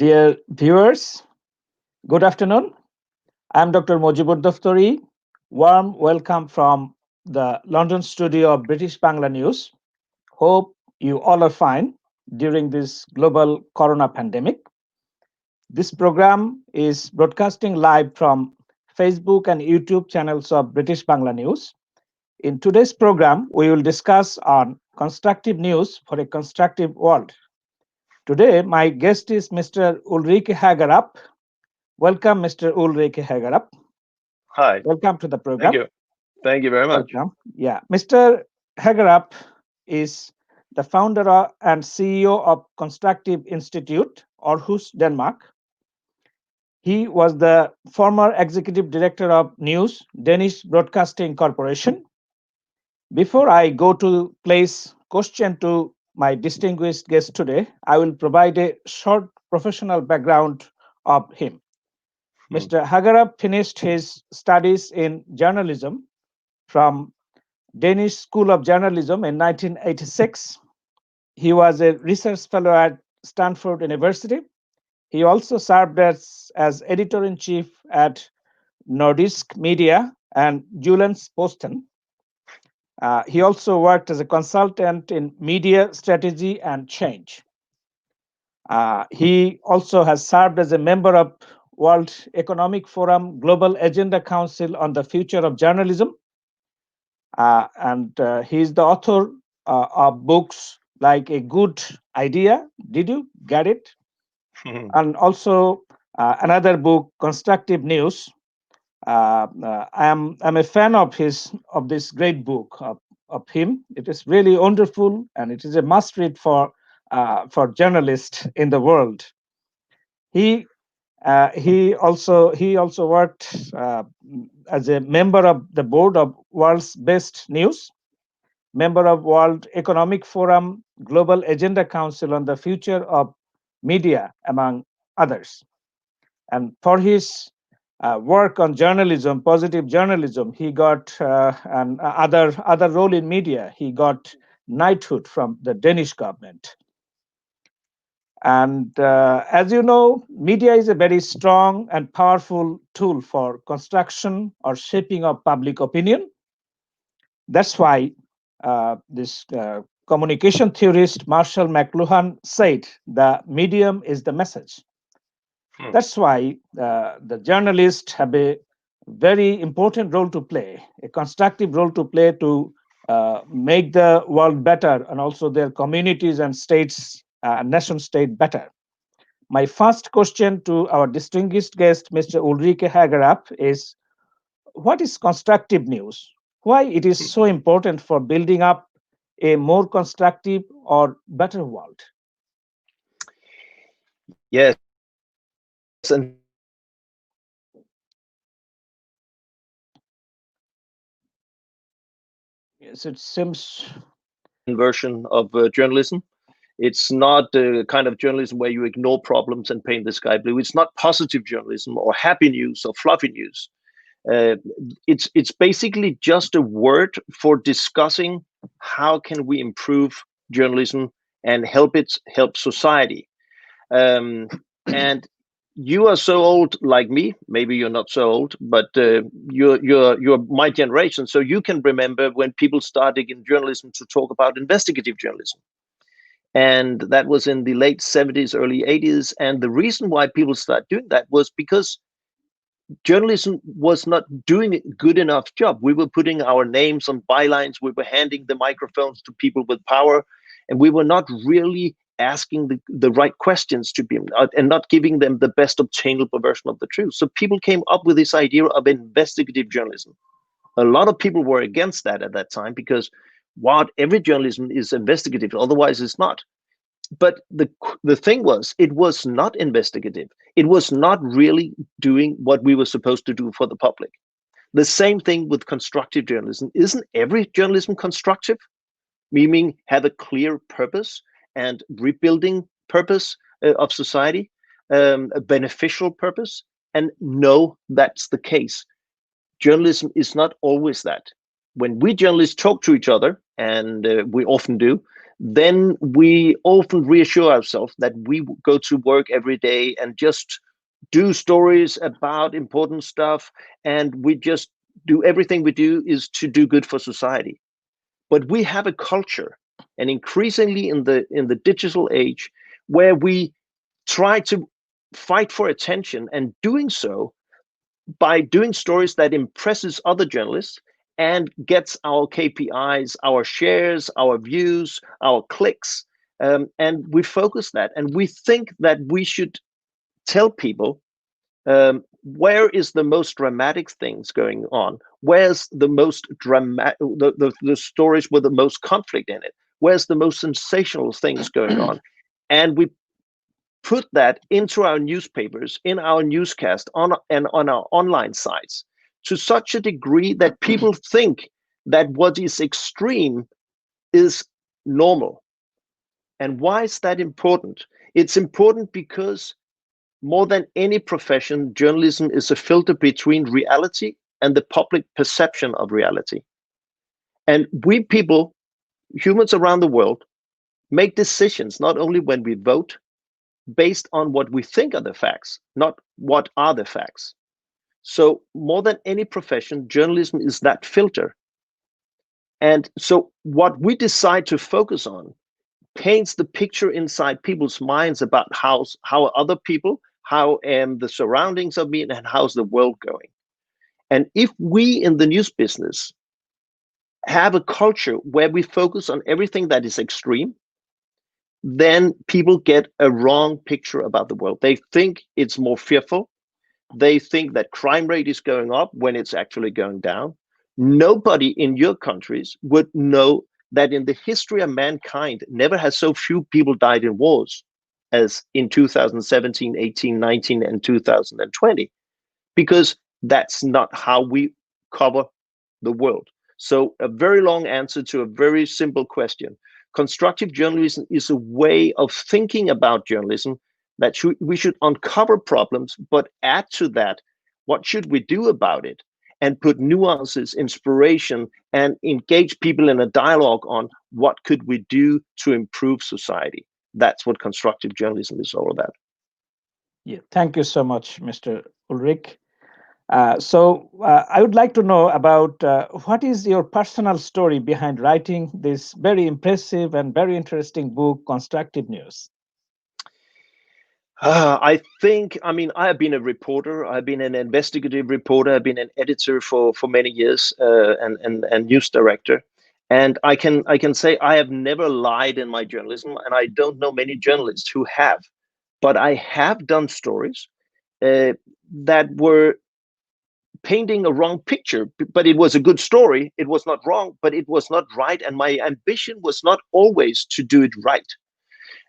Dear viewers, good afternoon. I'm Dr. Mojibur Daftori. Warm welcome from the London studio of British Bangla News. Hope you all are fine during this global corona pandemic. This program is broadcasting live from Facebook and YouTube channels of British Bangla News. In today's program, we will discuss on constructive news for a constructive world. Today, my guest is Mr. Ulrike Hagerup. Welcome, Mr. Ulrike Hagerup. Hi. Welcome to the program. Thank you. Thank you very much. Welcome. Yeah, Mr. Hagerup is the founder and CEO of Constructive Institute, Aarhus, Denmark. He was the former executive director of News, Danish Broadcasting Corporation. Before I go to place question to my distinguished guest today, I will provide a short professional background of him. Mr. Hagerup finished his studies in journalism from Danish School of Journalism in 1986. He was a research fellow at Stanford University. He also served as editor-in-chief at Nordisk Media and Jyllands-Posten. He also worked as a consultant in media strategy and change. He also has served as a member of World Economic Forum Global Agenda Council on the Future of Journalism. And he is the author of books like A Good Idea. Did you get it? And also another book, Constructive News. I'm a fan of this great book of him. It is really wonderful, and it is a must read for journalists in the world. He also worked as a member of the board of World's Best News, member of World Economic Forum Global Agenda Council on the Future of Media, among others. And for his work on journalism, positive journalism, he got other role in media. He got knighthood from the Danish government. And as you know, media is a very strong and powerful tool for construction or shaping of public opinion. That's why this communication theorist Marshall McLuhan said the medium is the message. That's why the journalists have a very important role to play, a constructive role to play to make the world better and also their communities and states, nation state better. My first question to our distinguished guest, Mr. Ulrike Hagerup, is what is constructive news? Why it is so important for building up a more constructive or better world? Yes, and Yes, it seems version of journalism. It's not the kind of journalism where you ignore problems and paint the sky blue. It's not positive journalism or happy news or fluffy news. It's basically just a word for discussing how can we improve journalism and help society. And you are so old like me. Maybe you're not so old, but you're my generation. So you can remember when people started in journalism to talk about investigative journalism. And that was in the late 70s, early 80s. And the reason why people started doing that was because journalism was not doing a good enough job. We were putting our names on bylines. We were handing the microphones to people with power. And we were not really asking the right questions to them and not giving them the best obtainable version of the truth. So people came up with this idea of investigative journalism. A lot of people were against that at that time because every journalism is investigative, otherwise it's not. But the thing was, it was not investigative. It was not really doing what we were supposed to do for the public. The same thing with constructive journalism. Isn't every journalism constructive? Meaning have a clear purpose and rebuilding purpose of society, a beneficial purpose? And no, that's the case. Journalism is not always that. When we journalists talk to each other, and we often do, then we often reassure ourselves that we go to work every day and just do stories about important stuff, and we just do everything we do is to do good for society. But we have a culture, and increasingly in the digital age, where we try to fight for attention, and doing so by doing stories that impresses other journalists and gets our KPIs, our shares, our views, our clicks, and we focus that, and we think that we should tell people where is the most dramatic things going on, where's the most dramatic, the stories with the most conflict in it, where's the most sensational things going on, and we put that into our newspapers, in our newscast, on our online sites, to such a degree that people think that what is extreme is normal. And why is that important? It's important because more than any profession, journalism is a filter between reality and the public perception of reality. And we people, humans around the world, make decisions not only when we vote, based on what we think are the facts, not what are the facts. So more than any profession, journalism is that filter. And so what we decide to focus on paints the picture inside people's minds about how other people, how the surroundings of me, and how's the world going. And if we in the news business have a culture where we focus on everything that is extreme, then people get a wrong picture about the world. They think it's more fearful. They think that crime rate is going up when it's actually going down. Nobody in your countries would know that in the history of mankind, never has so few people died in wars as in 2017, 18, 19, and 2020, because that's not how we cover the world. So a very long answer to a very simple question. Constructive journalism is a way of thinking about journalism that we should uncover problems, but add to that, what should we do about it? And put nuances, inspiration, and engage people in a dialogue on what could we do to improve society. That's what constructive journalism is all about. Yeah, thank you so much, Mr. Ulrich. I would like to know about what is your personal story behind writing this very impressive and very interesting book, Constructive News? I have been a reporter. I've been an investigative reporter. I've been an editor for many years, and news director. And I can say I have never lied in my journalism, and I don't know many journalists who have. But I have done stories that were painting a wrong picture, but it was a good story. It was not wrong, but it was not right. And my ambition was not always to do it right.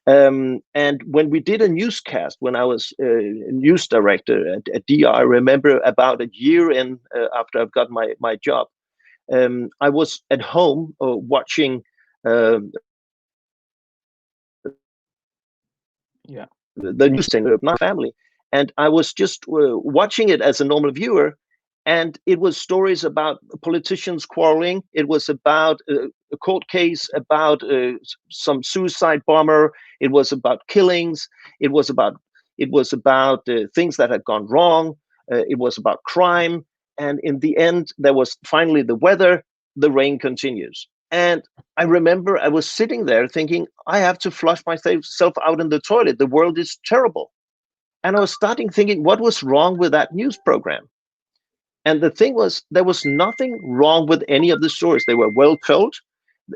And when we did a newscast, when I was news director at DR, I remember about a year in after I've got my job, I was at home watching the news channel of my family, and I was just watching it as a normal viewer. And it was stories about politicians quarreling. It was about a court case about some suicide bomber. It was about killings. It was about things that had gone wrong. It was about crime. And in the end, there was finally the weather. The rain continues. And I remember I was sitting there thinking, I have to flush myself out in the toilet. The world is terrible. And I was starting thinking, what was wrong with that news program? And the thing was, there was nothing wrong with any of the stories. They were well told.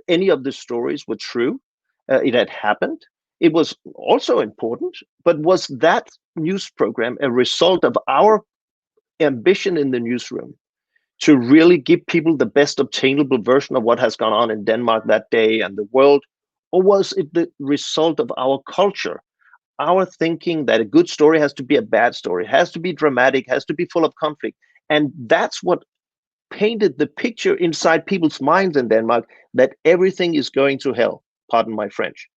Any of the stories were true. It had happened. It was also important. But was that news program a result of our ambition in the newsroom to really give people the best obtainable version of what has gone on in Denmark that day and the world? Or was it the result of our culture, our thinking that a good story has to be a bad story, has to be dramatic, has to be full of conflict? And that's what painted the picture inside people's minds in Denmark, that everything is going to hell, pardon my French.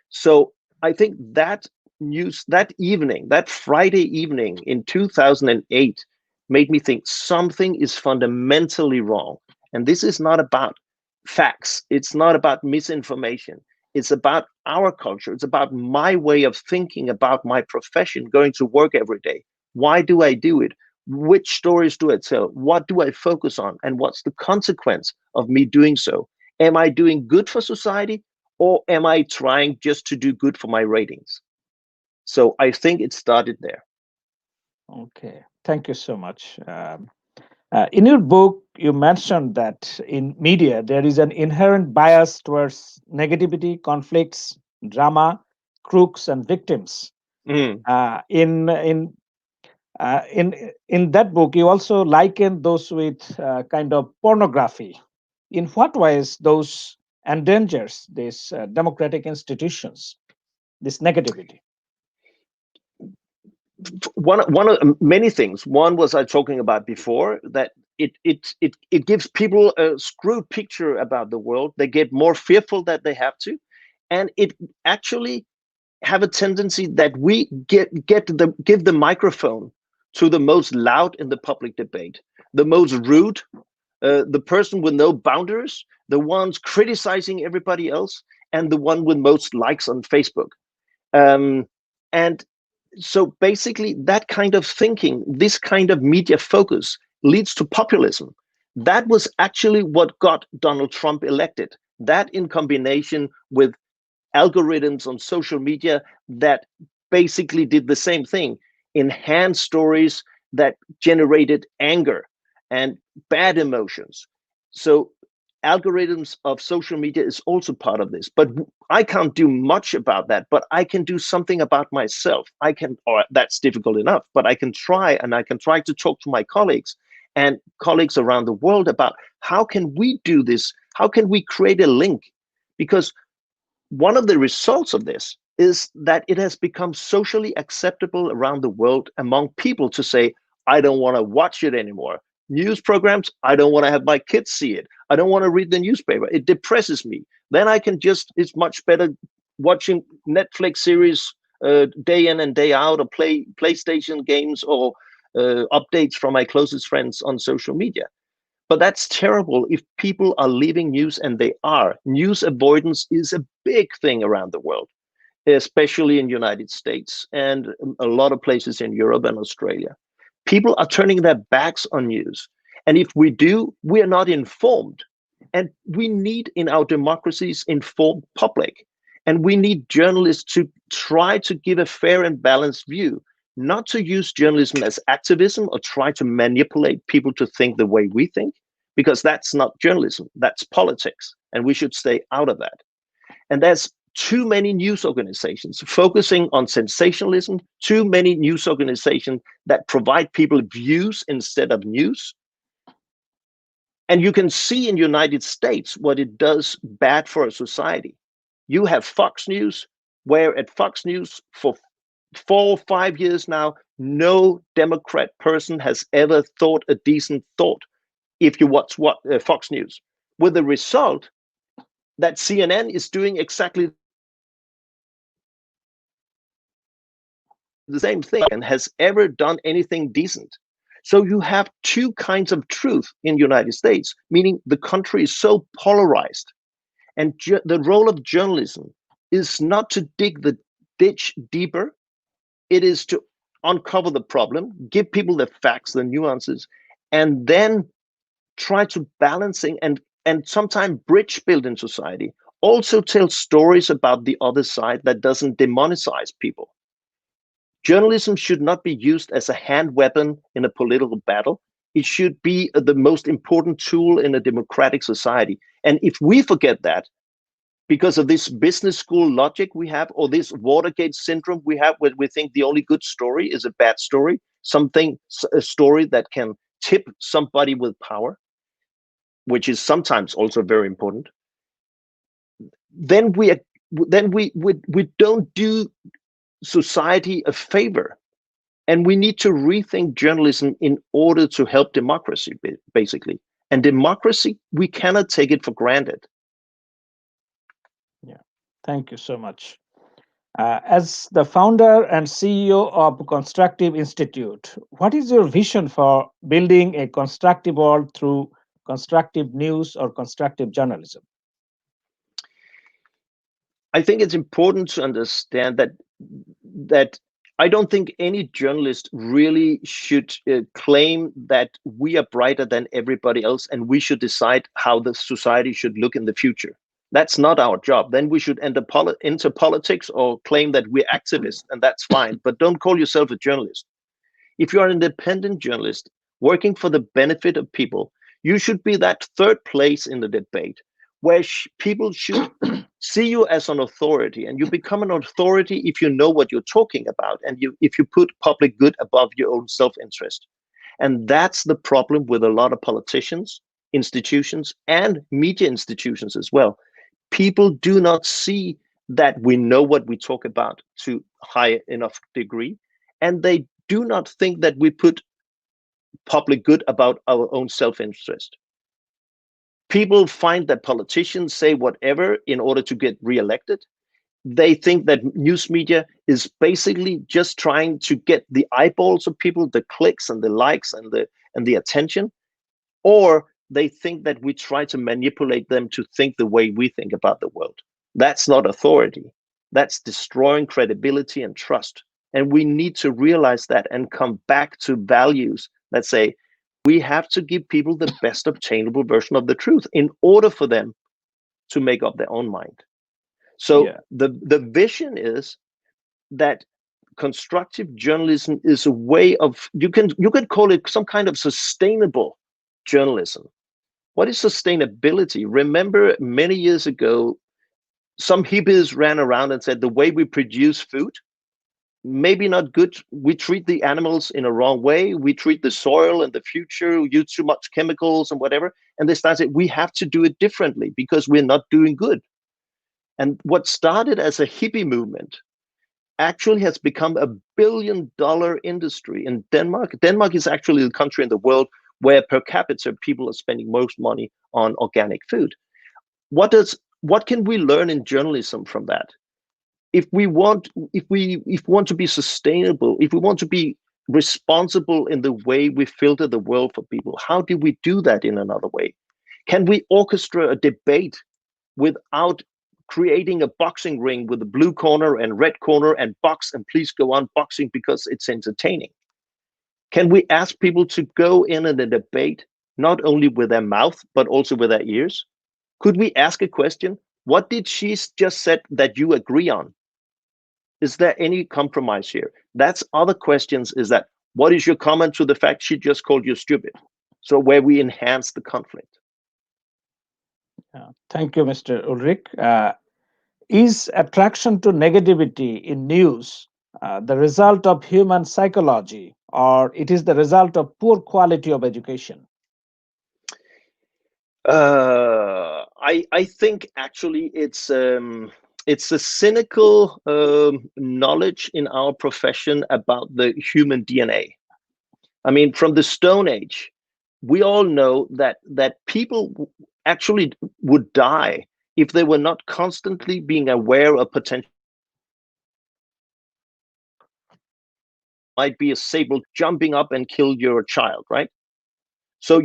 So I think that news, that evening, that Friday evening in 2008, made me think something is fundamentally wrong. And this is not about facts. It's not about misinformation. It's about our culture. It's about my way of thinking about my profession, going to work every day. Why do I do it? Which stories do I tell? What do I focus on? And what's the consequence of me doing so? Am I doing good for society, or am I trying just to do good for my ratings? So I think it started there. Okay, thank you so much. In your book, you mentioned that in media there is an inherent bias towards negativity, conflicts, drama, crooks, and victims. Mm. Uh, in in in that book, you also liken those with kind of pornography. In what ways those endangers these democratic institutions, this negativity? One of many things. One was I talking about before, that it gives people a screwed picture about the world. They get more fearful that they have to, and it actually have a tendency that we give the microphone to the most loud in the public debate, the most rude, the person with no boundaries, the ones criticizing everybody else, and the one with most likes on Facebook. And so basically, that kind of thinking, this kind of media focus, leads to populism. That was actually what got Donald Trump elected. That, in combination with algorithms on social media that basically did the same thing, enhanced stories that generated anger and bad emotions. So algorithms of social media is also part of this, but I can't do much about that, but I can do something about myself. I can, or that's difficult enough, but I can try, and I can try to talk to my colleagues and colleagues around the world about how can we do this? How can we create a link? Because one of the results of this is that it has become socially acceptable around the world among people to say, I don't want to watch it anymore. News programs, I don't want to have my kids see it. I don't want to read the newspaper. It depresses me. Then I can just, it's much better watching Netflix series day in and day out, or play PlayStation games, or updates from my closest friends on social media. But that's terrible if people are leaving news, and they are. News avoidance is a big thing around the world, especially in the United States and a lot of places in Europe and Australia. People are turning their backs on news. And if we do, we are not informed. And we need, in our democracies, informed public. And we need journalists to try to give a fair and balanced view, not to use journalism as activism or try to manipulate people to think the way we think, because that's not journalism, that's politics. And we should stay out of that. And there's too many news organizations focusing on sensationalism, too many news organizations that provide people views instead of news. And you can see in the United States what it does bad for a society. You have Fox News, where at Fox News for 4 or 5 years now, no Democrat person has ever thought a decent thought if you watch Fox News, with the result that CNN is doing exactly the same thing and has ever done anything decent. So you have two kinds of truth in the United States, meaning the country is so polarized. And the role of journalism is not to dig the ditch deeper, it is to uncover the problem, give people the facts, the nuances, and then try to balancing and sometimes bridge build in society. Also tell stories about the other side that doesn't demonize people. Journalism should not be used as a hand weapon in a political battle. It should be the most important tool in a democratic society. And if we forget that, because of this business school logic we have, or this Watergate syndrome we have, where we think the only good story is a bad story, a story that can tip somebody with power, which is sometimes also very important, then we don't do society a favor. And we need to rethink journalism in order to help democracy, basically. And democracy, we cannot take it for granted. Yeah, thank you so much. As the founder and CEO of Constructive Institute, what is your vision for building a constructive world through constructive news or constructive journalism? I think it's important to understand that I don't think any journalist really should claim that we are brighter than everybody else and we should decide how the society should look in the future. That's not our job. Then we should enter into politics or claim that we're activists, and that's fine. But don't call yourself a journalist. If you're an independent journalist working for the benefit of people, you should be that third place in the debate where people should see you as an authority, and you become an authority if you know what you're talking about and if you put public good above your own self-interest. And that's the problem with a lot of politicians, institutions, and media institutions as well. People do not see that we know what we talk about to high enough degree, and they do not think that we put public good about our own self-interest. People find that politicians say whatever in order to get reelected. They think that news media is basically just trying to get the eyeballs of people, the clicks and the likes and the attention, or they think that we try to manipulate them to think the way we think about the world. That's not authority. That's destroying credibility and trust. And we need to realize that and come back to values that say we have to give people the best obtainable version of the truth in order for them to make up their own mind. So the vision is that constructive journalism is a way of, you can call it some kind of sustainable journalism. What is sustainability? Remember many years ago, some hippies ran around and said the way we produce food, maybe not good. We treat the animals in a wrong way. We treat the soil and the future, use too much chemicals and whatever. And they started, we have to do it differently because we're not doing good. And what started as a hippie movement actually has become a $1 billion industry in Denmark. Denmark is actually the country in the world where per capita people are spending most money on organic food. What can we learn in journalism from that? If we want to be sustainable, if we want to be responsible in the way we filter the world for people, how do we do that in another way? Can we orchestrate a debate without creating a boxing ring with a blue corner and red corner and box and please go on boxing because it's entertaining? Can we ask people to go in a debate not only with their mouth but also with their ears? Could we ask a question? What did she just said that you agree on? Is there any compromise here? That's other questions. Is that what is your comment to the fact she just called you stupid? So where we enhance the conflict. Thank you, Mr. Ulrich. Is attraction to negativity in news the result of human psychology, or it is the result of poor quality of education? I think actually it's a cynical knowledge in our profession about the human DNA. I mean, from the Stone Age, we all know that people actually would die if they were not constantly being aware of potential. Might be a saber jumping up and kill your child, right? So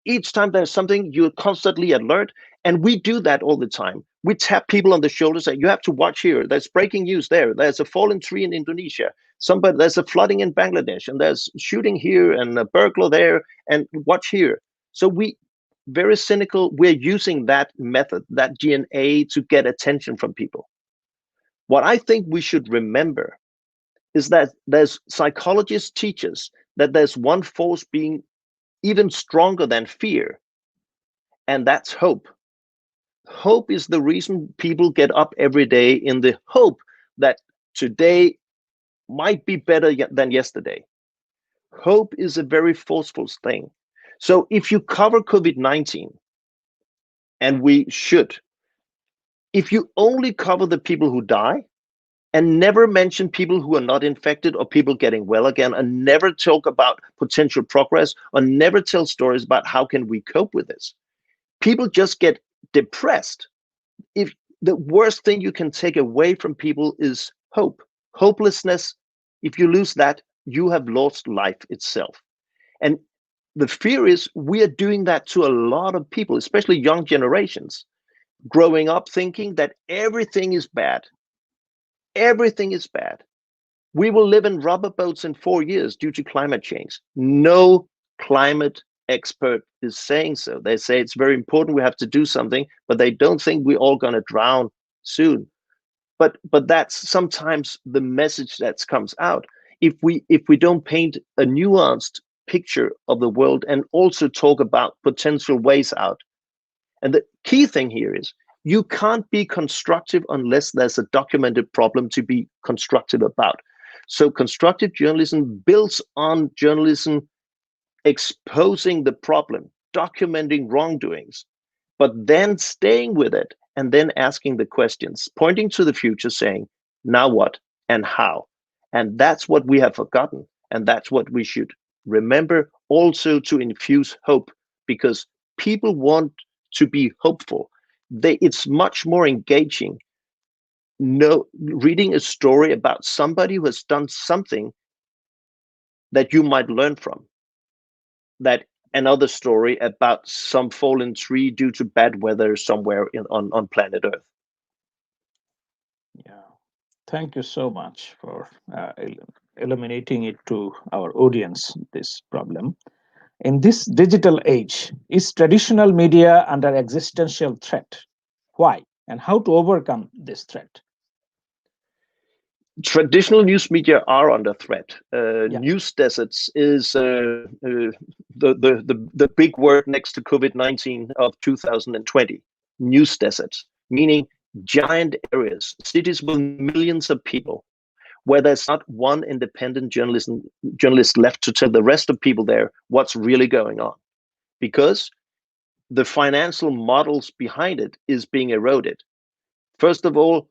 each time there's something, you're constantly alert. And we do that all the time. We tap people on the shoulders and you have to watch here. There's breaking news there. There's a fallen tree in Indonesia. There's a flooding in Bangladesh, and there's shooting here and a burglar there, and watch here. So very cynical, we're using that method, that DNA, to get attention from people. What I think we should remember is that there's psychologists teach us that there's one force being even stronger than fear, and that's hope. Hope is the reason people get up every day, in the hope that today might be better than yesterday. Hope is a very forceful thing. So if you cover COVID-19, and we should, if you only cover the people who die and never mention people who are not infected or people getting well again, and never talk about potential progress, or never tell stories about how can we cope with this, people just get depressed. If the worst thing you can take away from people is hope, hopelessness, if you lose that, you have lost life itself. And the fear is we are doing that to a lot of people, especially young generations. growing up thinking that everything is bad. Everything is bad. We will live in rubber boats in 4 years due to climate change. No climate expert is saying so. They say it's very important, we have to do something, but they don't think we're all going to drown soon. But that's sometimes the message that comes out. If we don't paint a nuanced picture of the world and also talk about potential ways out. And the key thing here is you can't be constructive unless there's a documented problem to be constructive about. So constructive journalism builds on journalism exposing the problem, documenting wrongdoings, but then staying with it and then asking the questions, pointing to the future, saying, now what and how? And that's what we have forgotten. And that's what we should remember, also to infuse hope, because people want to be hopeful. It's much more engaging reading a story about somebody who has done something that you might learn from, that another story about some fallen tree due to bad weather somewhere on planet Earth. Yeah, thank you so much for illuminating it to our audience, this problem. In this digital age, is traditional media under existential threat? Why? And how to overcome this threat? Traditional news media are under threat. News deserts is the big word next to COVID-19 of 2020. News deserts, meaning giant areas, cities with millions of people, where there's not one independent journalist left to tell the rest of people there what's really going on, because the financial models behind it is being eroded. First of all,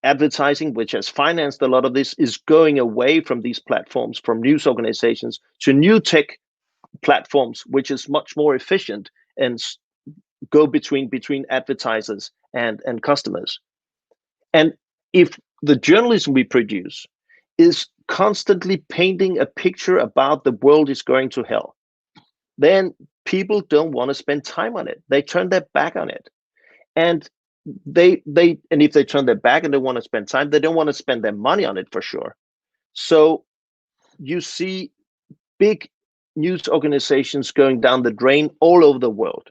advertising, which has financed a lot of this, is going away from these platforms, from news organizations, to new tech platforms, which is much more efficient and go between advertisers and customers. And if the journalism we produce is constantly painting a picture about the world is going to hell, then people don't want to spend time on it. They turn their back on it. And if they turn their back and they want to spend time, they don't want to spend their money on it for sure. So you see big news organizations going down the drain all over the world.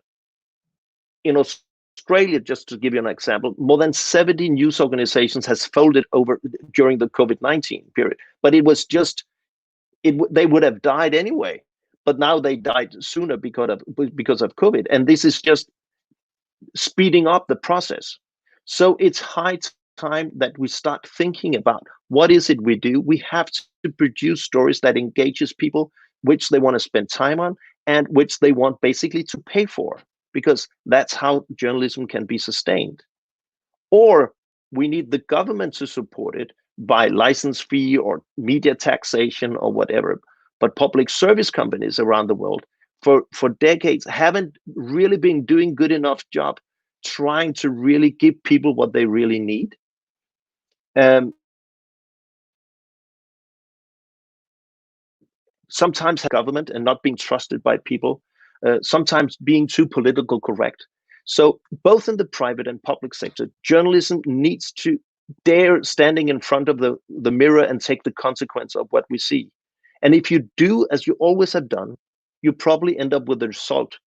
In Australia, just to give you an example, more than 70 news organizations has folded over during the COVID-19 period. But it was just, they would have died anyway. But now they died sooner because of COVID. And this is just speeding up the process. So it's high time that we start thinking about what is it we do. We have to produce stories that engages people, which they want to spend time on and which they want basically to pay for, because that's how journalism can be sustained. Or we need the government to support it by license fee or media taxation or whatever. But public service companies around the world for decades haven't really been doing good enough job trying to really give people what they really need. Sometimes government and not being trusted by people, sometimes being too political correct. So both in the private and public sector, journalism needs to dare standing in front of the mirror and take the consequence of what we see. And if you do as you always have done, you probably end up with the result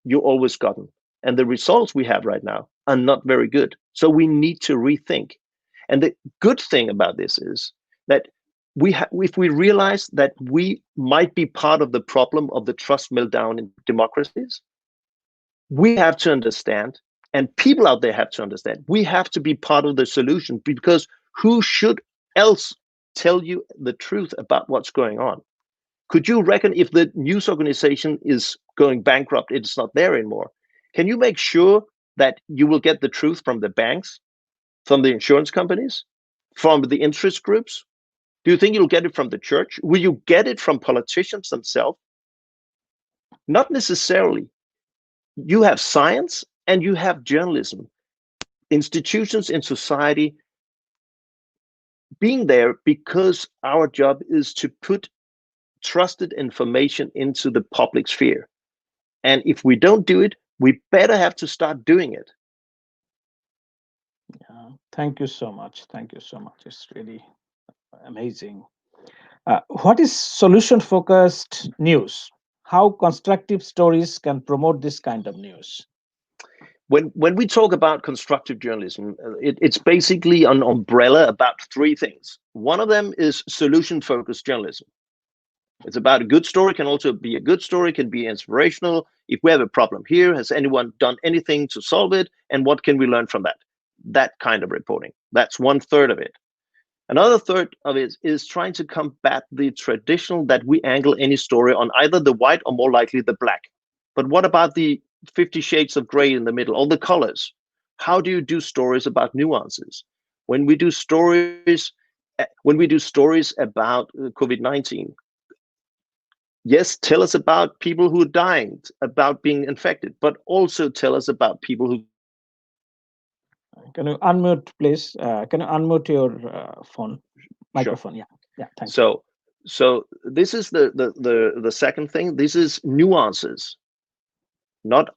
you always gotten. And the results we have right now are not very good. So we need to rethink. And the good thing about this is that if we realize that we might be part of the problem of the trust meltdown in democracies, we have to understand, and people out there have to understand, we have to be part of the solution, because who should else tell you the truth about what's going on? Could you reckon if the news organization is going bankrupt, it's not there anymore? Can you make sure that you will get the truth from the banks, from the insurance companies, from the interest groups? Do you think you'll get it from the church? Will you get it from politicians themselves? Not necessarily. You have science and you have journalism. Institutions in society being there because our job is to put trusted information into the public sphere. And if we don't do it, we better have to start doing it. Thank you so much. Thank you so much. It's really amazing. What is solution focused news? How constructive stories can promote this kind of news? When we talk about constructive journalism, it's basically an umbrella about three things. One of them is solution focused journalism. It's about a good story, can also be a good story, can be inspirational. If we have a problem here, has anyone done anything to solve it? And what can we learn from that? That kind of reporting. That's 1/3 of it. Another third of it is trying to combat the traditional that we angle any story on either the white or more likely the black. But what about the 50 shades of gray in the middle, all the colors? How do you do stories about nuances? When we do stories, about COVID-19, yes, tell us about people who are dying, about being infected, but also tell us about people who. Can you unmute, please? Can you unmute your phone, microphone? Sure. Yeah. Thank you. So this is the second thing. This is nuances, not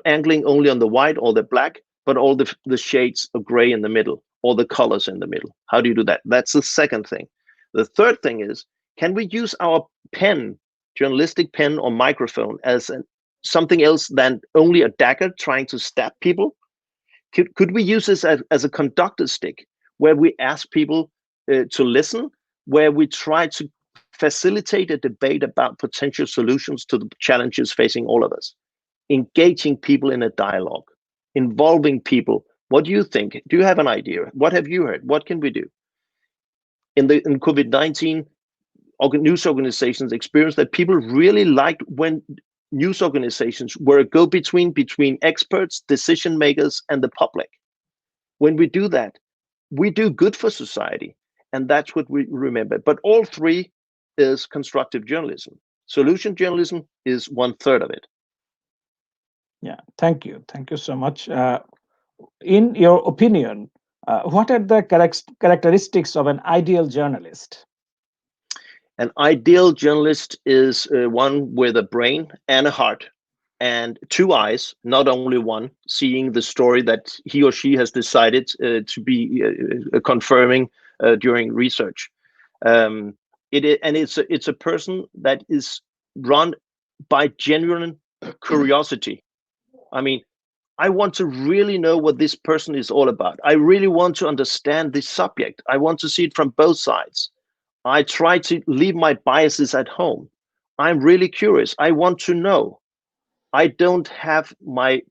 angling only on the white or the black, but all the shades of gray in the middle, or the colors in the middle. How do you do that? That's the second thing. The third thing is, can we use our pen, journalistic pen or microphone, as something else than only a dagger trying to stab people? Could we use this as a conductor stick, where we ask people to listen, where we try to facilitate a debate about potential solutions to the challenges facing all of us, engaging people in a dialogue, involving people. What do you think? Do you have an idea? What have you heard? What can we do? In COVID-19, news organizations experienced that people really liked when news organizations were a go-between between experts, decision makers, and the public. When we do that, we do good for society, and that's what we remember. But all three is constructive journalism. Solution journalism is 1/3 of it. Yeah, thank you so much. In your opinion, what are the characteristics of an ideal journalist? An ideal journalist is one with a brain and a heart and two eyes, not only one, seeing the story that he or she has decided to be confirming during research. It's a person that is run by genuine curiosity. I mean, I want to really know what this person is all about. I really want to understand this subject. I want to see it from both sides. I try to leave my biases at home. I'm really curious. I want to know. I don't have my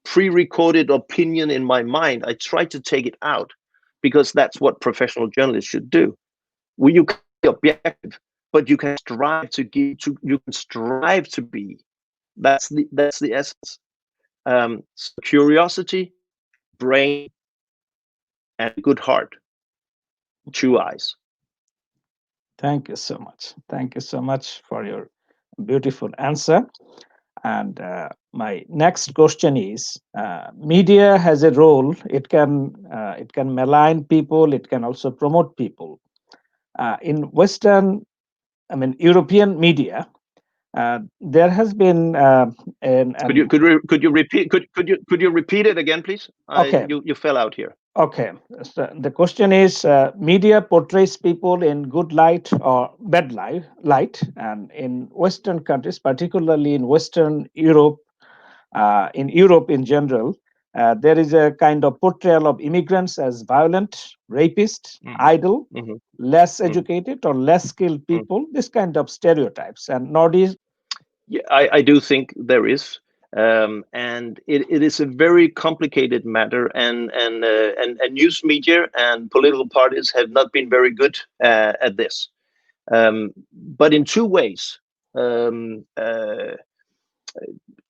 pre-recorded opinion in my mind. I try to take it out, because that's what professional journalists should do. You can be objective, but you can strive to be. That's the essence. So curiosity, brain, and good heart. 2 eyes. Thank you so much. Thank you so much for your beautiful answer. And my next question is: media has a role. It can malign people. It can also promote people. In Western, European media, there has been Could you repeat it again, please? Okay. You fell out here. Okay. So the question is, media portrays people in good light or bad light, and in Western countries, particularly in Western Europe, in Europe in general, there is a kind of portrayal of immigrants as violent, rapist, idle, less educated or less skilled people. This kind of stereotypes, and Nordic. Yeah, I do think there is. And it is a very complicated matter, and news media and political parties have not been very good at this. But in two ways.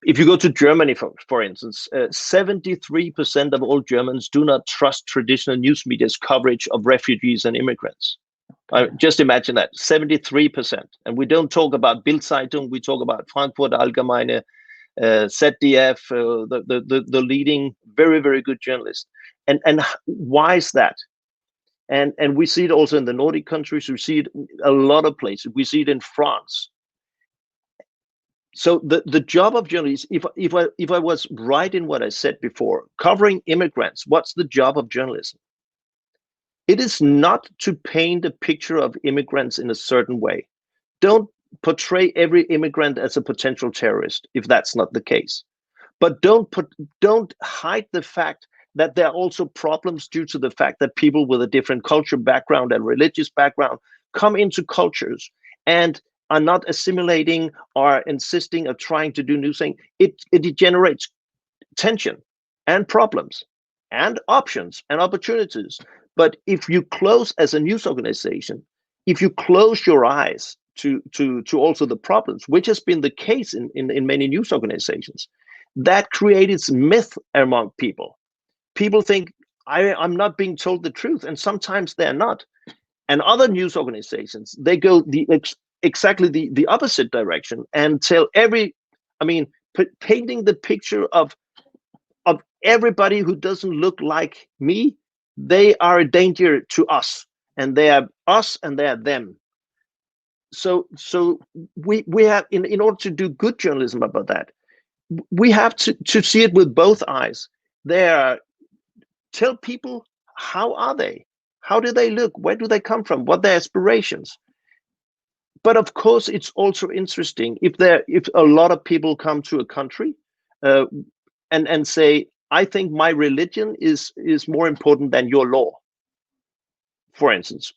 If you go to Germany, for instance, 73% of all Germans do not trust traditional news media's coverage of refugees and immigrants. Just imagine that, 73%. And we don't talk about Bild Zeitung, we talk about Frankfurt Allgemeine, ZDF, the leading, very, very good journalists. And why is that? And we see it also in the Nordic countries. We see it a lot of places. We see it in France. So the job of journalists, if I was right in what I said before, covering immigrants, what's the job of journalism? It is not to paint a picture of immigrants in a certain way. Don't portray every immigrant as a potential terrorist if that's not the case. But don't hide the fact that there are also problems due to the fact that people with a different culture background and religious background come into cultures and are not assimilating or insisting or trying to do new things. It generates tension and problems and options and opportunities. But if you close as a news organization, if you close your eyes to also the problems, which has been the case in many news organizations, that creates myth among people. People think I'm not being told the truth, and sometimes they're not. And other news organizations, they go exactly the opposite direction and tell painting the picture of everybody who doesn't look like me, they are a danger to us, and they are us and they are them. So we have, in order to do good journalism about that, we have to see it with both eyes. Tell people, how are they? How do they look? Where do they come from? What are their aspirations? But of course, it's also interesting if a lot of people come to a country and say, I think my religion is more important than your law, for instance.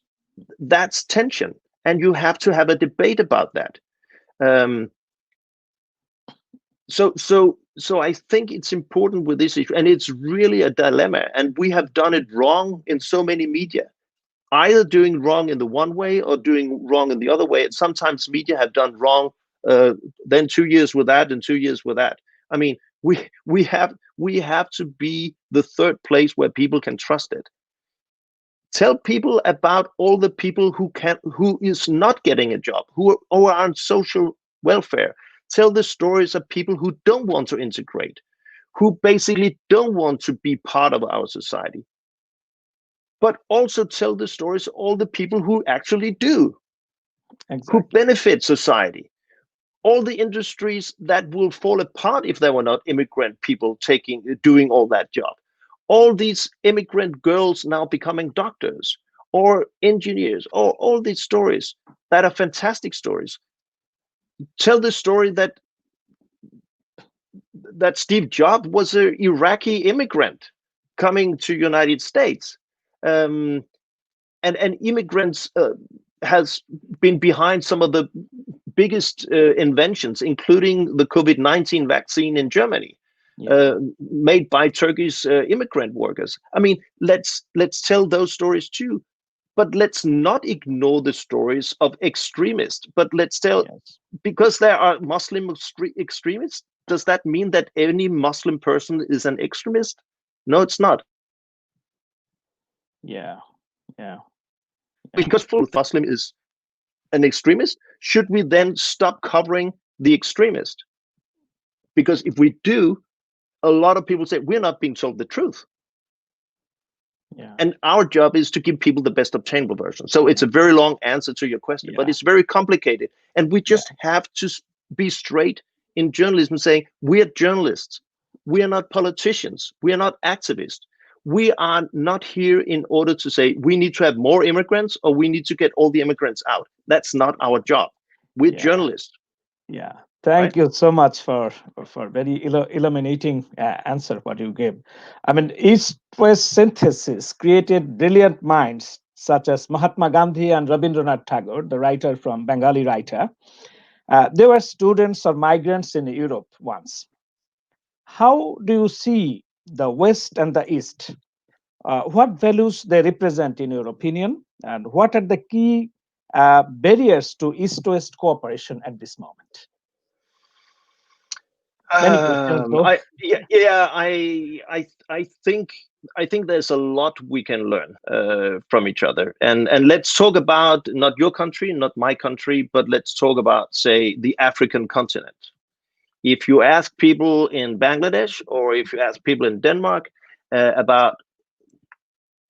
That's tension, and you have to have a debate about that. So I think it's important with this issue, and it's really a dilemma. And we have done it wrong in so many media, either doing wrong in the one way or doing wrong in the other way. And sometimes media have done wrong, then 2 years with that and 2 years with that. I mean, we have to be the third place where people can trust it. Tell people about all the people who is not getting a job, who are on social welfare. Tell the stories of people who don't want to integrate, who basically don't want to be part of our society. But also tell the stories of all the people who actually do, Exactly. who benefit society. All the industries that will fall apart if there were not immigrant people doing all that job. All these immigrant girls now becoming doctors or engineers, or all these stories that are fantastic stories. Tell the story that Steve Jobs was an Iraqi immigrant coming to United States. And immigrants has been behind some of the biggest inventions, including the COVID-19 vaccine in Germany, made by Turkish immigrant workers. I mean, let's tell those stories too, but let's not ignore the stories of extremists. But let's tell, because there are Muslim extremists, does that mean that any Muslim person is an extremist? No, it's not. Yeah. Because full Muslim is an extremist, should we then stop covering the extremist? Because if we do, a lot of people say we're not being told the truth. And our job is to give people the best obtainable version. So it's a very long answer to your question, but it's very complicated. And we just have to be straight in journalism, saying we're journalists. We are not politicians. We are not activists. We are not here in order to say we need to have more immigrants or we need to get all the immigrants out. That's not our job. We're journalists. Yeah. Thank you so much for very illuminating answer what you gave. I mean, East-West synthesis created brilliant minds such as Mahatma Gandhi and Rabindranath Tagore, the writer from Bengali writer. They were students or migrants in Europe once. How do you see the West and the East? What values they represent in your opinion, and what are the key barriers to East-West cooperation at this moment? Many questions, though. I think there's a lot we can learn from each other, and let's talk about not your country, not my country, but let's talk about, say, the African continent. If you ask people in Bangladesh or if you ask people in Denmark about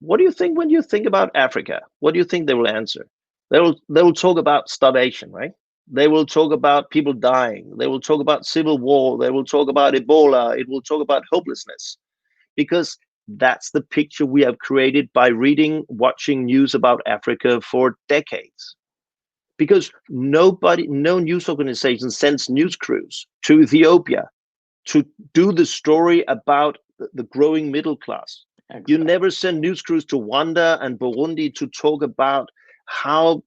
what do you think when you think about Africa, what do you think they will answer? They will talk about starvation, right? They will talk about people dying. They will talk about civil war. They will talk about Ebola. It will talk about hopelessness, because that's the picture we have created by reading, watching news about Africa for decades. Because no news organization sends news crews to Ethiopia to do the story about the growing middle class. Exactly. You never send news crews to Rwanda and Burundi to talk about how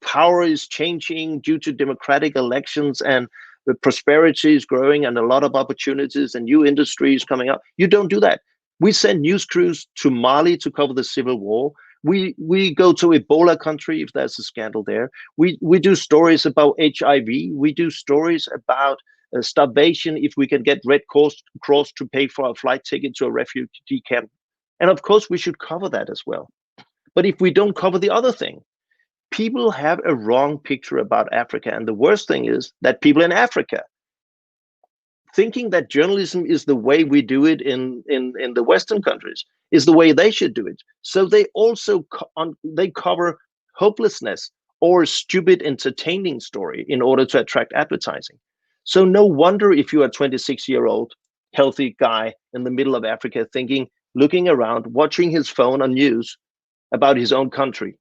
power is changing due to democratic elections, and the prosperity is growing and a lot of opportunities and new industries coming up. You don't do that. We send news crews to Mali to cover the civil war. We go to Ebola country if there's a scandal there. We do stories about HIV. We do stories about starvation if we can get Red Cross to pay for a flight ticket to a refugee camp. And of course, we should cover that as well. But if we don't cover the other thing, people have a wrong picture about Africa. And the worst thing is that people in Africa, thinking that journalism is the way we do it in the Western countries, is the way they should do it. So they also they cover hopelessness or stupid entertaining story in order to attract advertising. So no wonder if you are a 26-year-old healthy guy in the middle of Africa thinking, looking around, watching his phone on news about his own country,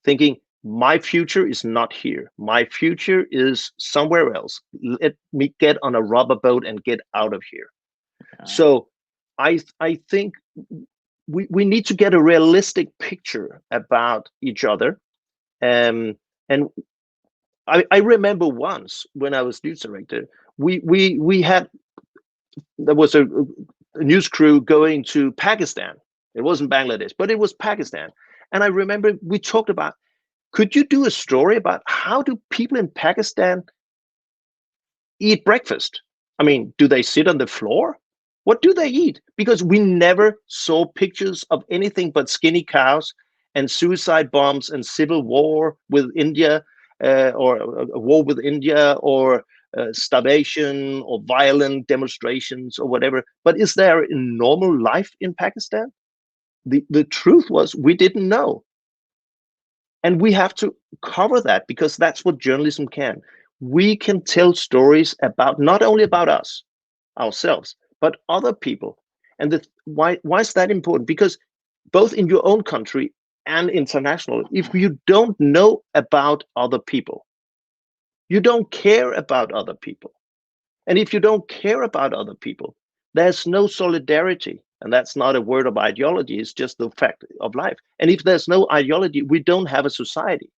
thinking, my future is not here. My future is somewhere else. Let me get on a rubber boat and get out of here. Yeah. So I think we need to get a realistic picture about each other. And I remember once when I was news director, there was a news crew going to Pakistan. It wasn't Bangladesh, but it was Pakistan. And I remember we talked about, could you do a story about how do people in Pakistan eat breakfast? I mean, do they sit on the floor? What do they eat? Because we never saw pictures of anything but skinny cows and suicide bombs and civil war with India, or a war with India, or starvation or violent demonstrations or whatever. But is there a normal life in Pakistan? The truth was we didn't know. And we have to cover that, because that's what journalism can. We can tell stories about not only about us, ourselves, but other people. And why is that important? Because both in your own country and international, if you don't know about other people, you don't care about other people. And if you don't care about other people, there's no solidarity. And that's not a word of ideology, it's just the fact of life. And if there's no ideology, we don't have a society.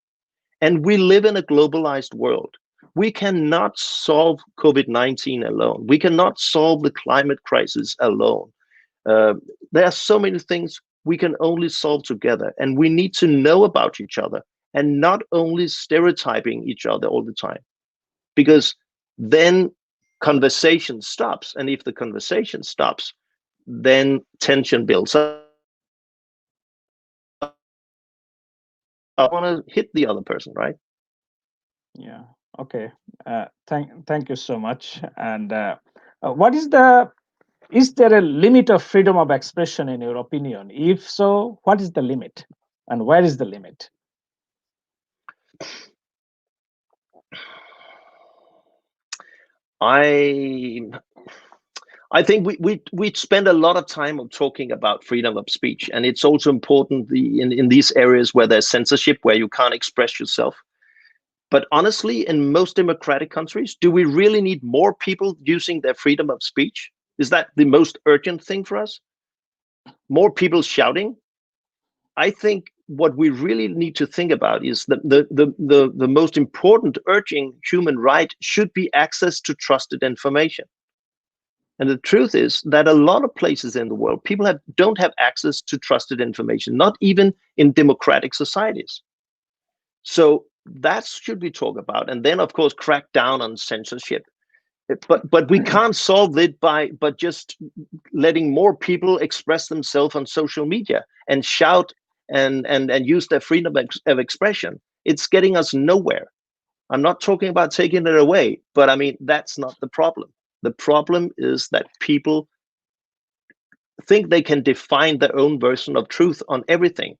And we live in a globalized world. We cannot solve COVID-19 alone. We cannot solve the climate crisis alone. There are so many things we can only solve together. And we need to know about each other and not only stereotyping each other all the time. Because then conversation stops. And if the conversation stops, then tension builds up. I want to hit the other person, right? Yeah. Okay. Thank you so much. And is there a limit of freedom of expression in your opinion? If so, what is the limit, and where is the limit? I think we spend a lot of time on talking about freedom of speech, and it's also important in these areas where there's censorship, where you can't express yourself. But honestly, in most democratic countries, do we really need more people using their freedom of speech? Is that the most urgent thing for us? More people shouting? I think what we really need to think about is that the most important urging human right should be access to trusted information. And the truth is that a lot of places in the world, people don't have access to trusted information, not even in democratic societies. So that should we talk about. And then, of course, crack down on censorship. But we can't solve it by just letting more people express themselves on social media and shout and use their freedom of expression. It's getting us nowhere. I'm not talking about taking it away, but I mean, that's not the problem. The problem is that people think they can define their own version of truth on everything.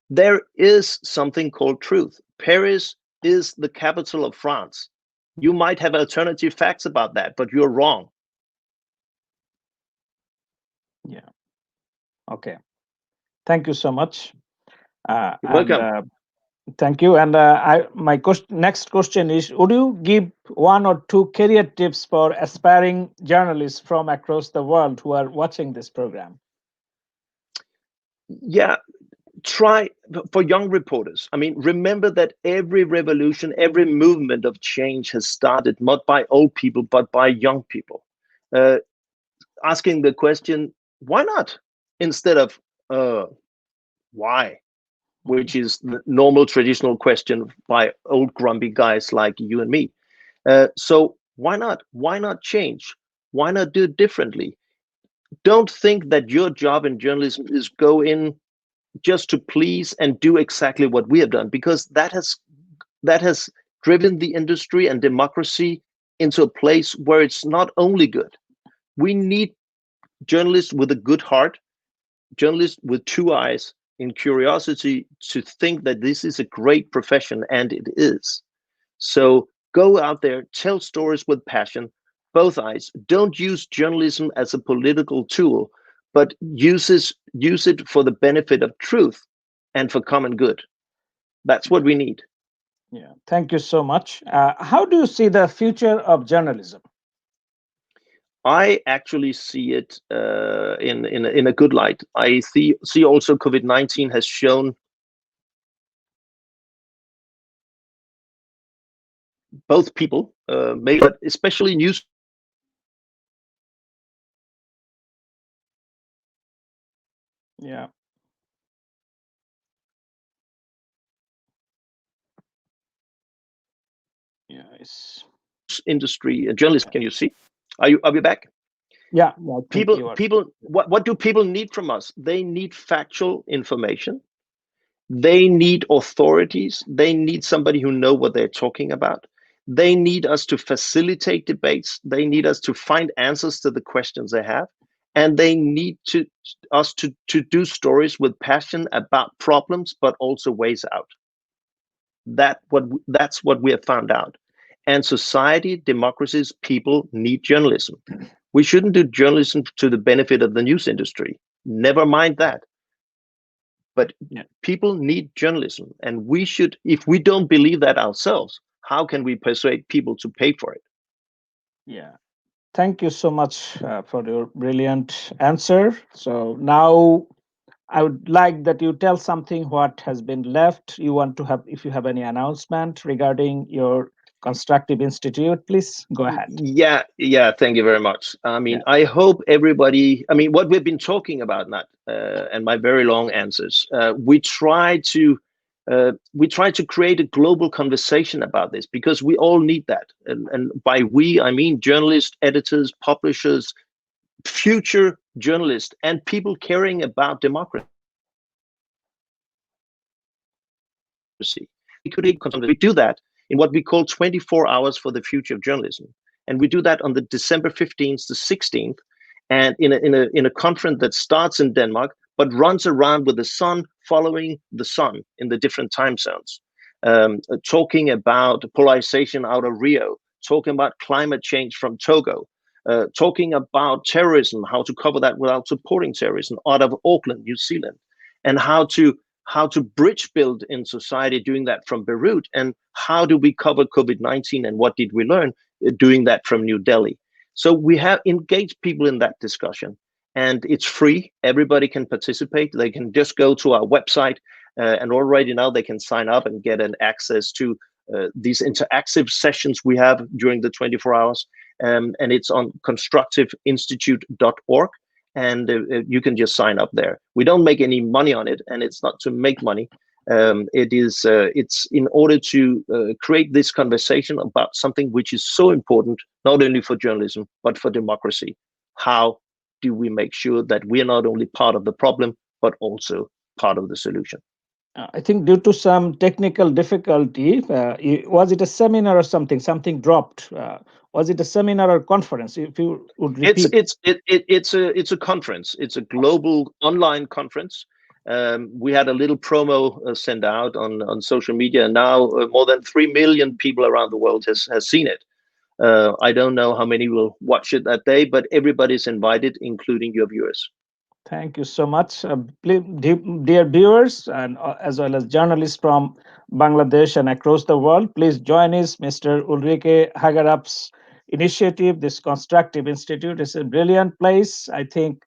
There is something called truth. Paris is the capital of France. You might have alternative facts about that, but you're wrong. Yeah. Okay. Thank you so much. You're welcome. Thank you. And my next question is: would you give one or two career tips for aspiring journalists from across the world who are watching this program? Yeah, try for young reporters. I mean, remember that every revolution, every movement of change has started not by old people, but by young people. Asking the question, why not? Instead of why? Which is the normal traditional question by old grumpy guys like you and me. So why not? Why not change? Why not do it differently? Don't think that your job in journalism is go in just to please and do exactly what we have done, because that has driven the industry and democracy into a place where it's not only good. We need journalists with a good heart, journalists with two eyes, in curiosity to think that this is a great profession, and it is. So go out there, tell stories with passion, both eyes. Don't use journalism as a political tool, but use it for the benefit of truth and for common good. That's what we need. Yeah, thank you so much. How do you see the future of journalism? I actually see it in a good light. I see also COVID-19 has shown both people, maybe, but especially news. Yeah. Yeah. Industry journalists. Can you see? Are we back? Yeah. People. What do people need from us? They need factual information. They need authorities. They need somebody who know what they're talking about. They need us to facilitate debates. They need us to find answers to the questions they have. And they need us to do stories with passion about problems, but also ways out. That's what we have found out. And society, democracies, people need journalism. We shouldn't do journalism to the benefit of the news industry. Never mind that. But people need journalism, and we should, if we don't believe that ourselves, how can we persuade people to pay for it? Yeah. Thank you so much for your brilliant answer. So now I would like that you tell something what has been left. You want to have, if you have any announcement regarding your Constructive Institute, please go ahead. Yeah. Thank you very much. I mean, I hope everybody. I mean, what we've been talking about, Nat, and my very long answers. We try to create a global conversation about this, because we all need that. And by we, I mean journalists, editors, publishers, future journalists, and people caring about democracy. We do that in what we call 24 hours for the future of journalism, and we do that on the December 15th to 16th, and in a conference that starts in Denmark but runs around with the sun following the sun in the different time zones, talking about polarization out of Rio, talking about climate change from Togo, talking about terrorism, how to cover that without supporting terrorism out of Auckland, New Zealand, and how to bridge build in society doing that from Beirut, and how do we cover COVID-19 and what did we learn doing that from New Delhi. So we have engaged people in that discussion, and it's free. Everybody can participate. They can just go to our website, and already now they can sign up and get an access to these interactive sessions we have during the 24 hours. And it's on constructiveinstitute.org. And you can just sign up there. We don't make any money on it, and it's not to make money. It's in order to create this conversation about something which is so important, not only for journalism, but for democracy. How do we make sure that we are not only part of the problem, but also part of the solution? I think due to some technical difficulty, was it a seminar or something? Something dropped. Was it a seminar or conference? If you would repeat. It's a conference. It's a global online conference. We had a little promo sent out on social media, and now more than 3 million people around the world has seen it. I don't know how many will watch it that day, but everybody's invited, including your viewers. Thank you so much, dear viewers, and as well as journalists from Bangladesh and across the world. Please join us, Mr. Ulrike Hagerup's initiative. This Constructive Institute is a brilliant place. I think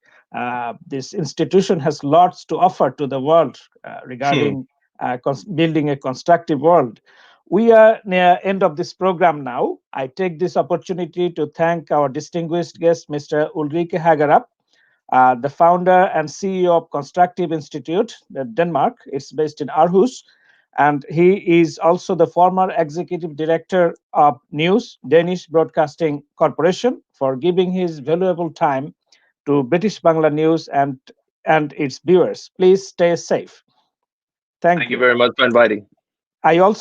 this institution has lots to offer to the world regarding building a constructive world. We are near end of this program now. I take this opportunity to thank our distinguished guest, Mr. Ulrike Hagerup, the founder and CEO of Constructive Institute, Denmark. It's based in Aarhus. And he is also the former executive director of News, Danish Broadcasting Corporation, for giving his valuable time to British Bangla News and its viewers. Please stay safe. Thank you you very much for inviting. I also